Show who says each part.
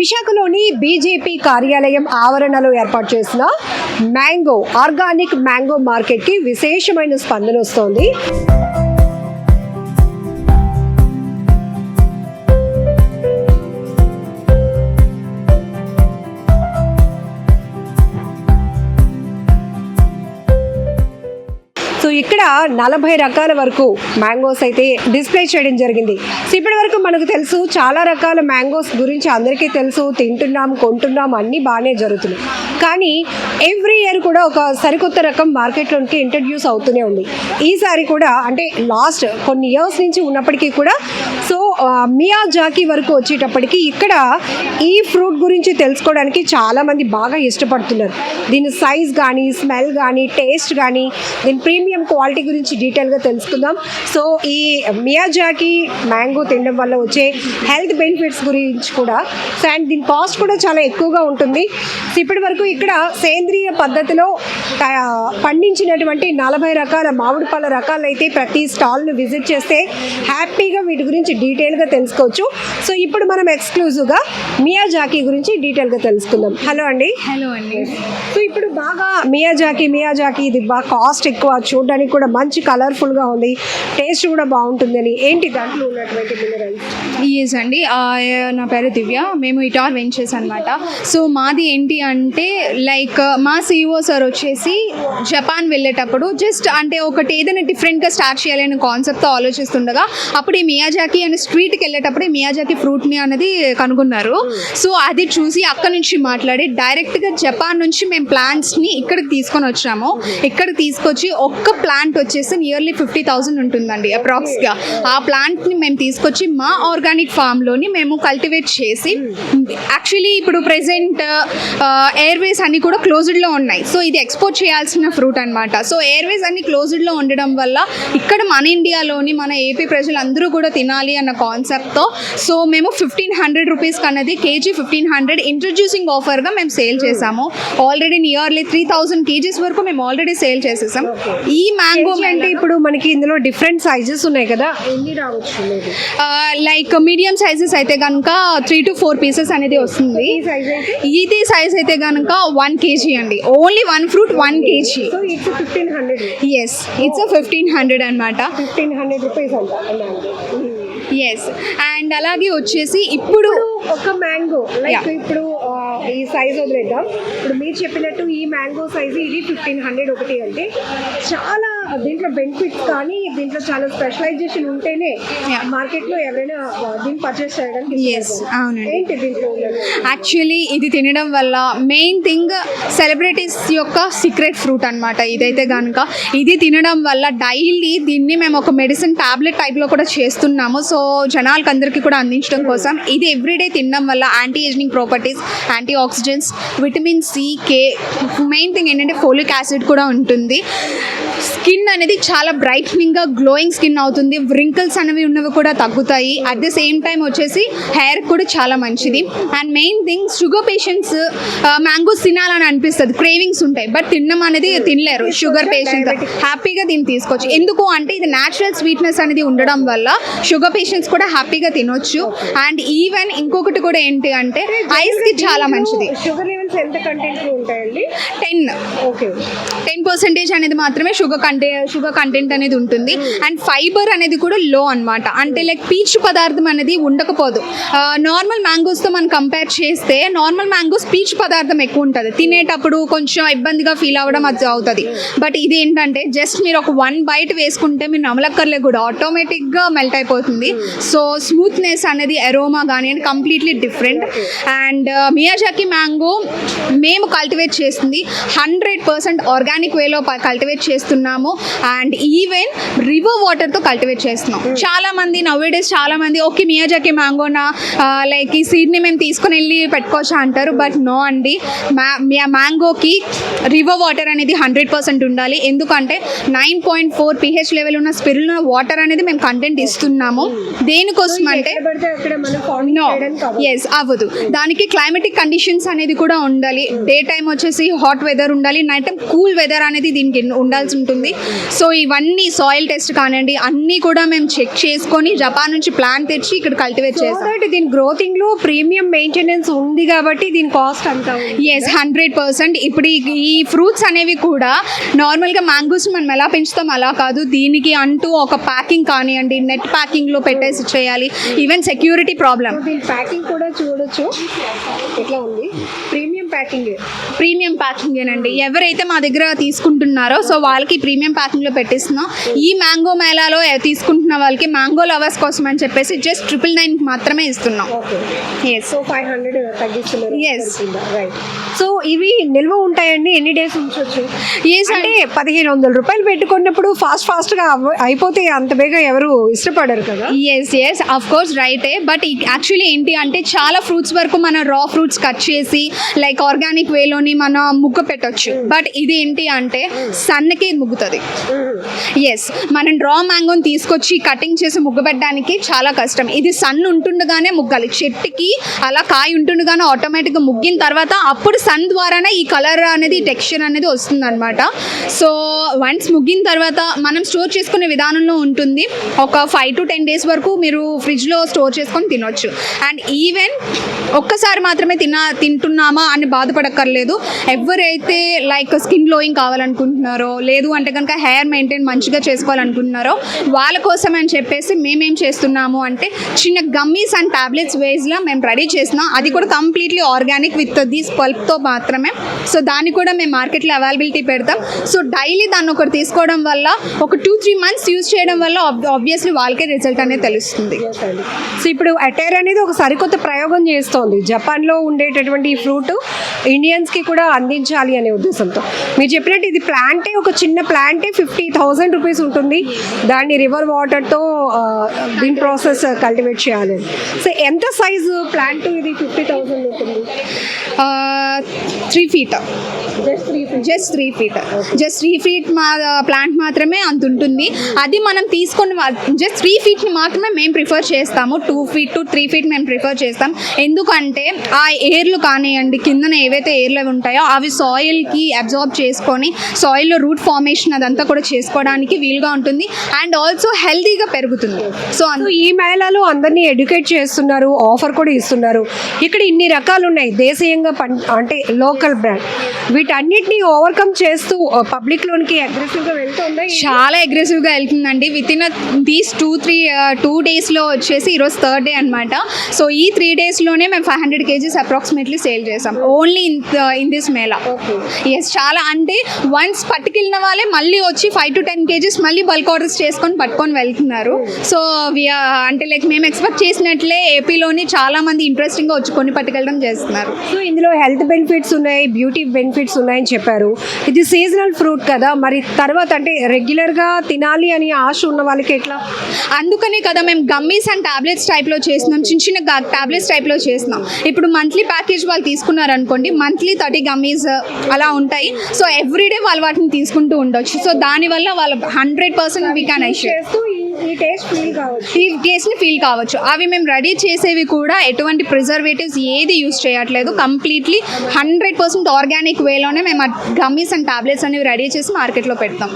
Speaker 1: విశాఖలోని బీజేపీ కార్యాలయం ఆవరణలో ఏర్పాటు చేసిన మ్యాంగో ఆర్గానిక్ మ్యాంగో మార్కెట్కి విశేషమైన స్పందన వస్తోంది. సో ఇక్కడ 40 రకాల వరకు మ్యాంగోస్ అయితే డిస్ప్లే చేయడం జరిగింది. సో ఇప్పటి వరకు మనకు తెలుసు చాలా రకాల మ్యాంగోస్ గురించి అందరికీ తెలుసు, తింటున్నాం, కొంటున్నాం, అన్నీ బాగానే జరుగుతున్నాయి. కానీ ఎవ్రీ ఇయర్ కూడా ఒక సరికొత్త రకం మార్కెట్లోకి ఇంట్రడ్యూస్ అవుతూనే ఉంది. ఈసారి కూడా అంటే లాస్ట్ కొన్ని ఇయర్స్ నుంచి ఉన్నప్పటికీ కూడా సో మియాజాకి వరకు వచ్చేటప్పటికి ఇక్కడ ఈ ఫ్రూట్ గురించి తెలుసుకోవడానికి చాలామంది బాగా ఇష్టపడుతున్నారు. దీని సైజ్ కానీ, స్మెల్ కానీ, టేస్ట్ కానీ, దీని ప్రీమియం క్వాలిటీ గురించి డీటెయిల్గా తెలుసుకుందాం. సో ఈ మియాజాకి మ్యాంగో తినడం వల్ల వచ్చే హెల్త్ బెనిఫిట్స్ గురించి కూడా, సో అండ్ దీని కాస్ట్ కూడా చాలా ఎక్కువగా ఉంటుంది. సో ఇప్పటి వరకు ఇక్కడ సేంద్రియ పద్ధతిలో పండించినటువంటి 40 రకాల మామిడి పళ్ళ రకాలు అయితే ప్రతి స్టాల్ను విజిట్ చేస్తే హ్యాపీగా వీటి గురించి డీటెయిల్గా తెలుసుకోవచ్చు. సో ఇప్పుడు మనం ఎక్స్క్లూజివ్గా మియాజాకి గురించి డీటెయిల్గా తెలుసుకుందాం. హలో అండి.
Speaker 2: హలో అండి.
Speaker 1: సో ఇప్పుడు బాగా మియాజాకి ఇది బాగా కాస్ట్ ఎక్కువ, చూడడానికి కూడా మంచి కలర్ఫుల్గా ఉంది, టేస్ట్ కూడా బాగుంటుందని ఏంటి దాంట్లో ఉన్నటువంటి మినరల్స్?
Speaker 2: ఎస్ అండి, నా పేరు దివ్య, మేము ఇటార్ వెంచర్స్ అనమాట. సో మాది ఏంటి అంటే లైక్ మా CEO సార్ వచ్చేసి జపాన్ వెళ్ళేటప్పుడు జస్ట్ అంటే ఒకటి ఏదైనా డిఫరెంట్గా స్టార్ట్ చేయాలనే కాన్సెప్ట్తో ఆలోచిస్తుండగా అప్పుడు ఈ మియాజాకి అనే స్ట్రీట్కి వెళ్ళేటప్పుడు ఈ మియాజాకి ఫ్రూట్ని అనేది కనుగొన్నారు. సో అది చూసి అక్కడ నుంచి మాట్లాడి డైరెక్ట్గా జపాన్ నుంచి మేము ప్లాంట్స్ని ఇక్కడికి తీసుకొని వచ్చాము. ఇక్కడికి తీసుకొచ్చి ఒక్క ప్లాంట్ వచ్చేసి నియర్లీ 50,000 ఉంటుందండి అప్రాక్స్గా. ఆ ప్లాంట్ని మేము తీసుకొచ్చి మా ఆర్గానిక్ ఫామ్లోని మేము కల్టివేట్ చేసి, యాక్చువల్లీ ఇప్పుడు ప్రెజెంట్ ఎయిర్వేస్ అన్నీ కూడా క్లోజ్డ్లో ఉన్నాయి. సో ఇది ఎక్స్పోర్ట్ చేయాల్సిన ఫ్రూట్ అనమాట. సో ఎయిర్వేస్ అన్ని క్లోజ్డ్లో ఉండడం వల్ల ఇక్కడ మన ఇండియాలోని మన ఏపీ ప్రజలందరూ కూడా తినాలి అన్న కాన్సెప్ట్తో సో మేము 1,500 రూపీస్కి అన్నది కేజీ 1,500 ఇంట్రడ్యూసింగ్ ఆఫర్గా మేము సేల్ చేసాము. ఆల్రెడీ నియర్లీ 3,000 కేజీస్ వరకు మేము ఆల్రెడీ సేల్ చేసేసాం. ఈ మ్యాంగో
Speaker 1: అంటే ఇప్పుడు మనకి ఇందులో డిఫరెంట్ సైజెస్ ఉన్నాయి కదా, ఎన్ని రావచ్చు?
Speaker 2: లైక్ మీడియం సైజెస్ అయితే కనుక 3 to 4 పీసెస్ అనేది వస్తుంది. ఇది సైజ్ అయితే కనుక 1 kg అండి. Only 1 fruit 1 kg.
Speaker 1: So it's 1,500.
Speaker 2: Yes, it's 1,500 అనమాట.
Speaker 1: 1,500 రూపీస్ అంట.
Speaker 2: ఎస్, అండ్ అలాగే వచ్చేసి ఇప్పుడు
Speaker 1: ఒక మ్యాంగో లైక్ ఇప్పుడు ఈ సైజ్ వదిలేద్దాం. ఇప్పుడు మీరు చెప్పినట్టు ఈ మ్యాంగో సైజు ఇది 1,500 ఒకటి అంటే చాలా దీంట్లో బెనిఫిట్స్ కానీ దీంట్లో చాలా స్పెషలైజేషన్ ఉంటేనే మార్కెట్లో ఎవరైనా దీన్ని పర్చేస్ చేయడానికి.
Speaker 2: అవునండి.
Speaker 1: ఏంటి దీంట్లో
Speaker 2: యాక్చువల్లీ ఇది తినడం వల్ల మెయిన్ థింగ్ సెలబ్రిటీస్ యొక్క సీక్రెట్ ఫ్రూట్ అనమాట. ఇదైతే కనుక ఇది తినడం వల్ల డైలీ దీన్ని మేము ఒక మెడిసిన్ టాబ్లెట్ టైప్లో కూడా చేస్తున్నాము. సో జనాలకు అందరికీ కూడా అందించడం కోసం ఇది ఎవ్రీడే తినడం వల్ల anti aging properties, antioxidants, vitamin C, K, main thing ఏంటంటే ఫోలిక్ యాసిడ్ కూడా ఉంటుంది. స్కిన్ అనేది చాలా బ్రైట్నింగ్గా గ్లోయింగ్ స్కిన్ అవుతుంది. వ్రింకిల్స్ అనేవి ఉన్నవి కూడా తగ్గుతాయి. అట్ ద సేమ్ టైం వచ్చేసి హెయిర్ కూడా చాలా మంచిది. And main thing sugar patients mangoes తినాలని అనిపిస్తుంది, క్రేవింగ్స్ ఉంటాయి, బట్ తినడం అనేది తినలేరు. షుగర్ పేషెంట్ హ్యాపీగా దీన్ని తీసుకోవచ్చు. ఎందుకు అంటే ఇది న్యాచురల్ స్వీట్నెస్ అనేది ఉండడం వల్ల షుగర్ పేషెంట్స్ కూడా హ్యాపీగా తినొచ్చు. అండ్ ఈవెన్ ఇంకొకటి కూడా ఏంటి అంటే ఐస్కి చాలా మంచిది.
Speaker 1: షుగర్ లెవెల్స్ ఎంత కంటెంట్ ఉంటాయండి?
Speaker 2: 10% అనేది మాత్రమే షుగర్ కంటెంట్ అనేది ఉంటుంది. అండ్ ఫైబర్ అనేది కూడా లో అనమాట. అంటే లైక్ పీచు పదార్థం అనేది ఉండకపోదు. నార్మల్ మ్యాంగోస్తో మనం కంపేర్ చేస్తే నార్మల్ మ్యాంగోస్ పీచు పదార్థం ఎక్కువ ఉంటుంది, తినేటప్పుడు కొంచెం ఇబ్బందిగా ఫీల్ అవ్వడం అది అవుతుంది. బట్ ఇది ఏంటంటే జస్ట్ మీరు ఒక 1 బైట్ వేసుకుంటే మీరు నమలక్కర్లే కూడా ఆటోమేటిక్గా మెల్ట్ అయిపోతుంది. సో స్మూత్నెస్ అనేది అరోమా కానీ completely different. And Miyazaki mango మేము కల్టివేట్ చేస్తుంది 100% ఆర్గానిక్ వేలో కల్టివేట్ చేస్తున్నాము. అండ్ ఈవెన్ రివర్ వాటర్తో కల్టివేట్ చేస్తున్నాం. చాలామంది నవ్వేడేస్ చాలామంది ఓకే మియాజాకి మ్యాంగోనా లైక్ ఈ సీడ్ని మేము తీసుకుని వెళ్ళి పెట్టుకోవచ్చా అంటారు. బట్ నో అండి, మ్యాంగోకి రివర్ వాటర్ అనేది 100% ఉండాలి. ఎందుకంటే 9.4 pH లెవెల్ ఉన్న స్పిరులినా వాటర్ అనేది మేము కంటెంట్ ఇస్తున్నాము. దేనికోసం అంటే నో, ఎస్ అవ్వదు. దానికి క్లైమేటిక్ కండిషన్స్ అనేది కూడా ఉండాలి. డే టైం వచ్చేసి హాట్ వెదర్ ఉండాలి, నైట్ టైం కూల్ వెదర్ అనేది దీనికి ఉండాల్సి ఉంటుంది. సో ఇవన్నీ సాయిల్ టెస్ట్ కానివ్వండి అన్నీ కూడా మేము చెక్ చేసుకొని జపాన్ నుంచి ప్లాంట్ తెచ్చి ఇక్కడ కల్టివేట్ చేస్తాం.
Speaker 1: దీని గ్రోతింగ్ లో ప్రీమియం మెయింటెనెన్స్ ఉంది కాబట్టి దీని కాస్ట్ అంతా
Speaker 2: ఎస్ 100%. ఇప్పుడు ఈ ఫ్రూట్స్ అనేవి కూడా నార్మల్గా మ్యాంగోస్ మనం ఎలా పెంచుతాం అలా కాదు, దీనికి అంటూ ఒక ప్యాకింగ్ కానివ్వండి నెట్ ప్యాకింగ్లో పెట్టేసి చేయాలి. Even security problem.
Speaker 1: దీని ప్యాకింగ్ కూడా చూడొచ్చు ఎట్లా ఉంది.
Speaker 2: ప్రీమియం ప్యాకింగేనండి. ఎవరైతే మా దగ్గర తీసుకుంటున్నారో సో వాళ్ళకి ప్రీమియం ప్యాకింగ్లో పెట్టిస్తున్నాం. ఈ మ్యాంగో మేళాలో తీసుకుంటున్న వాళ్ళకి మ్యాంగో లవర్స్ కోసం అని చెప్పేసి జస్ట్ 999 మాత్రమే ఇస్తున్నాం. ఎస్.
Speaker 1: సో 500 తగ్గిస్తున్నారు.
Speaker 2: ఎస్.
Speaker 1: రైట్. సో ఇవి నిల్వ ఉంటాయండి, ఎన్ని డేస్ ఉంచవచ్చు?
Speaker 2: ఎస్
Speaker 1: అంటే 1500 రూపాయలు పెట్టుకున్నప్పుడు ఫాస్ట్గా అయిపోతే అంత బేగా ఎవరు ఇష్టపడరు కదా.
Speaker 2: ఎస్ అఫ్ కోర్స్ రైటే. బట్ యాక్చువల్లీ ఏంటి అంటే చాలా ఫ్రూట్స్ వరకు మన రా ఫ్రూట్స్ కట్ చేసి లైక్ ఆర్గానిక్ వేలోని మన ముగ్గు పెట్టొచ్చు. బట్ ఇది ఏంటి అంటే సన్నకి ముగ్గుతుంది. ఎస్, మనం రా మ్యాంగోని తీసుకొచ్చి కటింగ్ చేసి ముగ్గు పెట్టడానికి చాలా కష్టం. ఇది సన్ ఉంటుండగానే ముగ్గాలి. చెట్టుకి అలా కాయ ఉంటుండగానే ఆటోమేటిక్గా ముగ్గిన తర్వాత అప్పుడు సన్ ద్వారానే ఈ కలర్ అనేది టెక్స్చర్ అనేది వస్తుంది అనమాట. సో వన్స్ ముగ్గిన తర్వాత మనం స్టోర్ చేసుకునే విధానంలో ఉంటుంది. ఒక 5 to 10 days వరకు మీరు ఫ్రిడ్జ్లో స్టోర్ చేసుకొని తినొచ్చు. అండ్ ఈవెన్ ఒక్కసారి మాత్రమే తింటున్నామా అని బాధపడక్కర్లేదు. ఎవరైతే లైక్ స్కిన్ గ్లోయింగ్ కావాలనుకుంటున్నారో లేదు అంటే కనుక హెయిర్ మెయింటైన్ మంచిగా చేసుకోవాలనుకుంటున్నారో వాళ్ళ కోసం అని చెప్పేసి మేమేం చేస్తున్నాము అంటే చిన్న గమ్మీస్ అండ్ టాబ్లెట్స్ వేస్లో మేము రెడీ చేసినాం. అది కూడా కంప్లీట్లీ ఆర్గానిక్ విత్ దీస్ పల్ప్తో మాత్రమే. సో దాన్ని కూడా మేము మార్కెట్లో అవైలబిలిటీ పెడతాం. సో డైలీ దాన్ని ఒకటి తీసుకోవడం వల్ల ఒక 2-3 months యూజ్ చేయడం వల్ల ఆబ్వియస్లీ వాళ్ళకే రిజల్ట్ అనేది తెలుస్తుంది.
Speaker 1: సో ఇప్పుడు అటైర్ అనేది ఒక సరికొత్త ప్రయోగం చేస్తోంది. జపాన్లో ఉండేటటువంటి ఈ ఫ్రూట్ ఇండియన్స్కి కూడా అందించాలి అనే ఉద్దేశంతో. మీరు చెప్పినట్టు ఇది ప్లాంటే, ఒక చిన్న ప్లాంటే 50,000 రూపీస్ ఉంటుంది. దాన్ని రివర్ వాటర్తో దీని ప్రాసెస్ కల్టివేట్ చేయాలి. సో ఎంత సైజు ప్లాంట్ ఇది? 50,000 ఉంటుంది.
Speaker 2: 3 feet. Just 3 feet. Just 3 feet మా ప్లాంట్ మాత్రమే అంత ఉంటుంది. అది మనం తీసుకొని జస్ట్ 3 feetని మాత్రమే మేము ప్రిఫర్ చేస్తాము. 2 feet to 3 feet మేము ప్రిఫర్ చేస్తాం. ఎందుకంటే ఆ ఎయిర్లు కానివ్వండి కిందన ఏవైతే ఎయిర్లు ఉంటాయో అవి సాయిల్కి అబ్జార్బ్ చేసుకొని సాయిల్లో రూట్ ఫార్మేషన్ అదంతా కూడా చేసుకోవడానికి వీలుగా ఉంటుంది. అండ్ ఆల్సో హెల్తీగా పెరుగుతుంది. సో
Speaker 1: ఈ మేళాలో అందరినీ ఎడ్యుకేట్ చేస్తున్నారు, ఆఫర్ కూడా ఇస్తున్నారు. ఇక్కడ ఇన్ని రకాలు ఉన్నాయి దేశీయంగా అంటే లోకల్ బ్రాండ్. వీటన్నిటిని ఓవర్కమ్ చేస్తూ పబ్లిక్లోనికి అగ్రెసివ్గా వెళ్తుంది.
Speaker 2: చాలా అగ్రెసివ్గా వెళ్తుందండి. విత్ ఇన్ దీస్ 2 daysలో వచ్చేసి ఈరోజు 3rd day అనమాట. సో ఈ 3 daysలోనే మేము 500 kgs అప్రాక్సిమేట్లీ సేల్ చేసాం only in this mela. Yes, చాలా అంటే వన్స్ పట్టుకెళ్ళిన వాళ్ళే మళ్ళీ వచ్చి 5 to 10 kgs మళ్ళీ బల్క్ ఆర్డర్స్ చేసుకొని పట్టుకొని వెళ్తున్నారు. సో అంటే లైక్ మేము ఎక్స్పెక్ట్ చేసినట్లే ఏపీలోని చాలా మంది ఇంట్రెస్టింగ్గా వచ్చి కొన్ని పట్టుకెళ్ళడం చేస్తున్నారు.
Speaker 1: సో ఇందులో హెల్త్ బెనిఫిట్స్ ఉన్నాయి, బ్యూటీ బెనిఫిట్స్ ఉన్నాయని చెప్పారు. ఇది సీజనల్ ఫ్రూట్ కదా, మరి తర్వాత అంటే రెగ్యులర్గా తినాలి అని ఆశ ఉన్న వాళ్ళకి ఎట్లా?
Speaker 2: అందుకనే కదా మేము గమ్మీస్ అండ్ టాబ్లెట్స్ టైప్లో చేస్తున్నాం. చిన్న టాబ్లెట్స్ టైప్లో చేస్తున్నాం. ఇప్పుడు మంత్లీ ప్యాకేజ్ వాళ్ళు తీసుకున్నారనుకోండి, మంత్లీ 30 గమ్మీస్ అలా ఉంటాయి. సో ఎవ్రీడే వాళ్ళు వాటిని తీసుకుంటూ ఉండొచ్చు. సో దానివల్ల వాళ్ళు 100% వీ క్యాన్ అష్యూర్ ఈ టేస్ట్ని ఫీల్ కావచ్చు. అవి మేము రెడీ చేసేవి కూడా ఎటువంటి ప్రిజర్వేటివ్స్ ఏది యూజ్ చేయట్లేదు. కంప్లీట్లీ 100% ఆర్గానిక్ వేలోనే మేము గమ్మీస్ అండ్ టాబ్లెట్స్ అనేవి రెడీ చేసి మార్కెట్లో పెడతాం.